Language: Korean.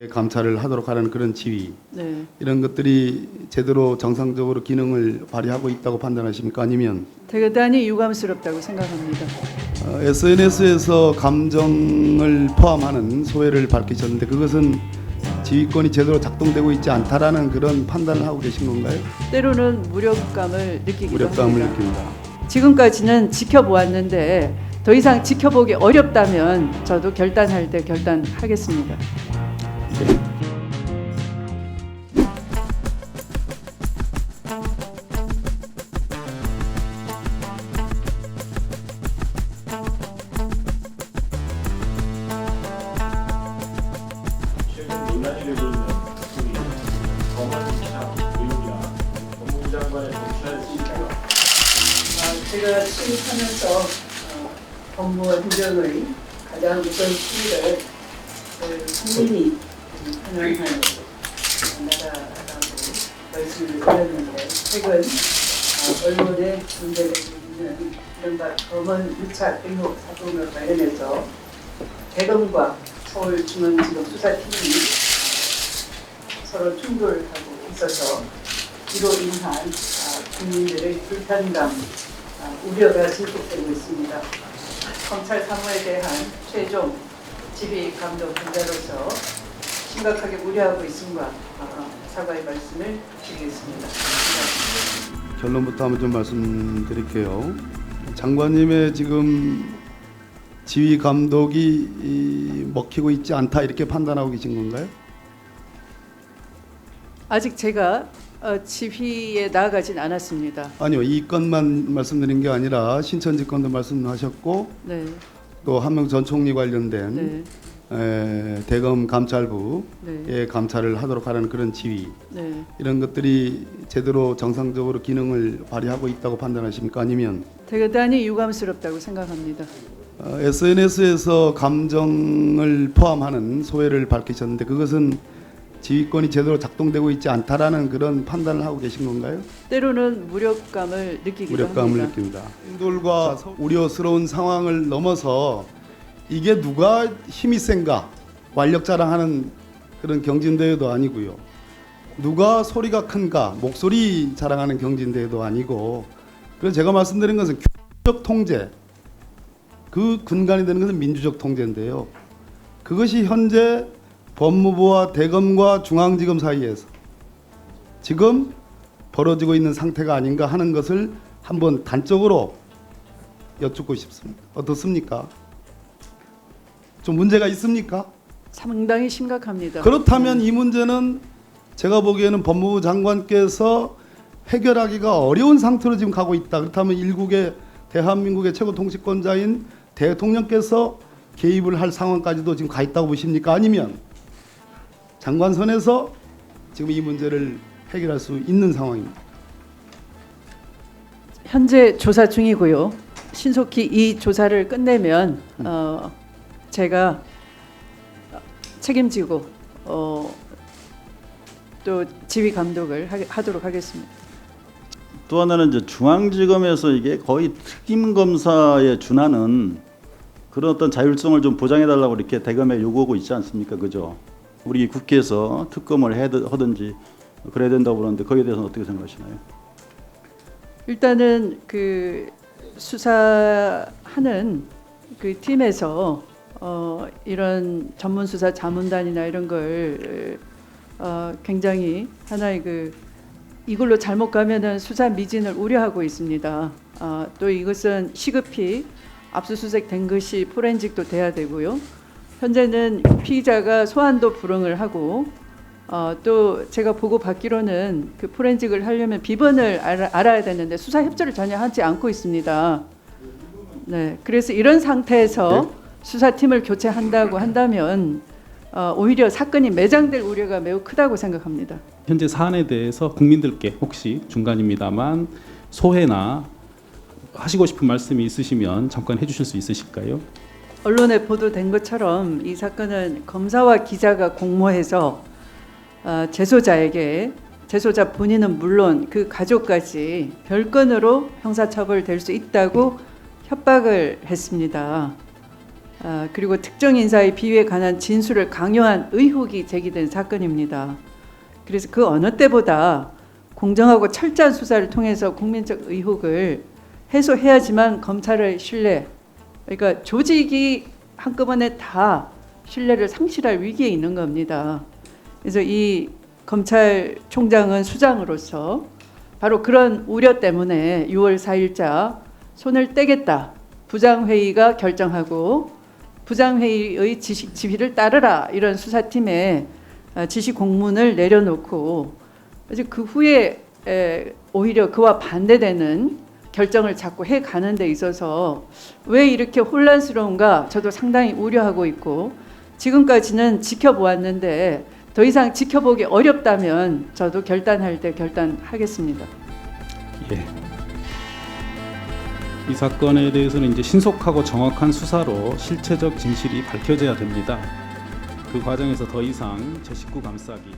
감찰을 하도록 하는 그런 지위, 네. 이런 것들이 제대로 정상적으로 기능을 발휘하고 있다고 판단하십니까? 아니면 대단히 유감스럽다고 생각합니다. SNS에서 감정을 포함하는 소회를 밝히셨는데 그것은 지휘권이 제대로 작동되고 있지 않다라는 그런 판단을 하고 계신 건가요? 때로는 무력감을 느끼기도 무력감을 합니다. 느낀다. 지금까지는 지켜보았는데 더 이상 지켜보기 어렵다면 저도 결단할 때 결단하겠습니다. 최근 논란이 되고 있는 특히 검언이나 의혹이나 법무부 장관의 검찰 시기가 제가 취임하면서 법무와 행정의 가장 우선 순위를 국민이 편안한 나라라고 말씀을 드렸는데 최근 언론에 문제되고 있는 이른바 검언 유착 의혹 사건과 관련해서 대검과 서울중앙지검 수사팀이 서로 충돌하고 있어서 이로 인한 국민들의 불편감, 우려가 증폭되고 있습니다. 검찰 사무에 대한 최종 지휘 감독 분자로서 심각하게 우려하고 있음과 사과의 말씀을 드리겠습니다. 결론부터 한번 좀 말씀드릴게요. 장관님의 지금 지휘 감독이 먹히고 있지 않다 이렇게 판단하고 계신 건가요? 아직 제가 지휘에 나아가진 않았습니다. 아니요, 이 건만 말씀드린 게 아니라 신천지 건도 말씀하셨고 네, 또 한명 전 총리 관련된 네, 대검 감찰부의 네, 감찰을 하도록 하는 그런 지위, 네. 이런 것들이 제대로 정상적으로 기능을 발휘하고 있다고 판단하십니까? 아니면 대단히 유감스럽다고 생각합니다. SNS에서 감정을 포함하는 소회를 밝히셨는데 그것은 지휘권이 제대로 작동되고 있지 않다라는 그런 판단을 하고 계신 건가요? 때로는 무력감을 느끼기도 무력감을 합니다. 느낀다. 충돌과 우려스러운 상황을 넘어서 이게 누가 힘이 센가 완력 자랑하는 그런 경진대회도 아니고요. 누가 소리가 큰가 목소리 자랑하는 경진대회도 아니고, 그래서 제가 말씀드린 것은 규적 통제, 그 근간이 되는 것은 민주적 통제인데요. 그것이 현재 법무부와 대검과 중앙지검 사이에서 지금 벌어지고 있는 상태가 아닌가 하는 것을 한번 단적으로 여쭙고 싶습니다. 어떻습니까? 좀 문제가 있습니까? 상당히 심각합니다. 그렇다면 이 문제는 제가 보기에는 법무부 장관께서 해결하기가 어려운 상태로 지금 가고 있다. 그렇다면 일국의 대한민국의 최고 통치권자인 대통령께서 개입을 할 상황까지도 지금 가 있다고 보십니까? 아니면 장관선에서 지금 이 문제를 해결할 수 있는 상황입니다. 현재 조사 중이고요. 신속히 이 조사를 끝내면 제가 책임지고 또 지휘 감독을 하도록 하겠습니다. 또 하나는 이제 중앙지검에서 이게 거의 특임 검사에 준하는 그런 어떤 자율성을 좀 보장해 달라고 이렇게 대검에 요구하고 있지 않습니까? 그죠? 우리 국회에서 특검을 하든지 그래야 된다고 그러는데 거기에 대해서는 어떻게 생각하시나요? 일단은 그 수사하는 그 팀에서 이런 전문 수사 자문단이나 이런 걸 굉장히 하나의 그 이걸로 잘못 가면은 수사 미진을 우려하고 있습니다. 또 이것은 시급히 압수수색 된 것이 포렌식도 돼야 되고요. 현재는 피의자가 소환도 불응을 하고 또 제가 보고 받기로는 그 포렌식을 하려면 비번을 알아야 되는데 수사 협조를 전혀 하지 않고 있습니다. 네, 그래서 이런 상태에서 수사팀을 교체한다고 한다면 오히려 사건이 매장될 우려가 매우 크다고 생각합니다. 현재 사안에 대해서 국민들께 혹시 중간입니다만 소회나 하시고 싶은 말씀이 있으시면 잠깐 해주실 수 있으실까요? 언론에 보도된 것처럼 이 사건은 검사와 기자가 공모해서 재소자에게, 재소자 본인은 물론 그 가족까지 별건으로 형사처벌될 수 있다고 협박을 했습니다. 그리고 특정 인사의 비위에 관한 진술을 강요한 의혹이 제기된 사건입니다. 그래서 그 어느 때보다 공정하고 철저한 수사를 통해서 국민적 의혹을 해소해야지만 검찰의 신뢰, 그러니까 조직이 한꺼번에 다 신뢰를 상실할 위기에 있는 겁니다. 그래서 이 검찰총장은 수장으로서 바로 그런 우려 때문에 6월 4일자 손을 떼겠다. 부장회의가 결정하고 부장회의의 지휘를 따르라. 이런 수사팀에 지시 공문을 내려놓고 이제 그 후에 오히려 그와 반대되는 결정을 자꾸 해가는 데 있어서 왜 이렇게 혼란스러운가 저도 상당히 우려하고 있고 지금까지는 지켜보았는데 더 이상 지켜보기 어렵다면 저도 결단할 때 결단하겠습니다. 예. 이 사건에 대해서는 이제 신속하고 정확한 수사로 실체적 진실이 밝혀져야 됩니다. 그 과정에서 더 이상 제 식구 감싸기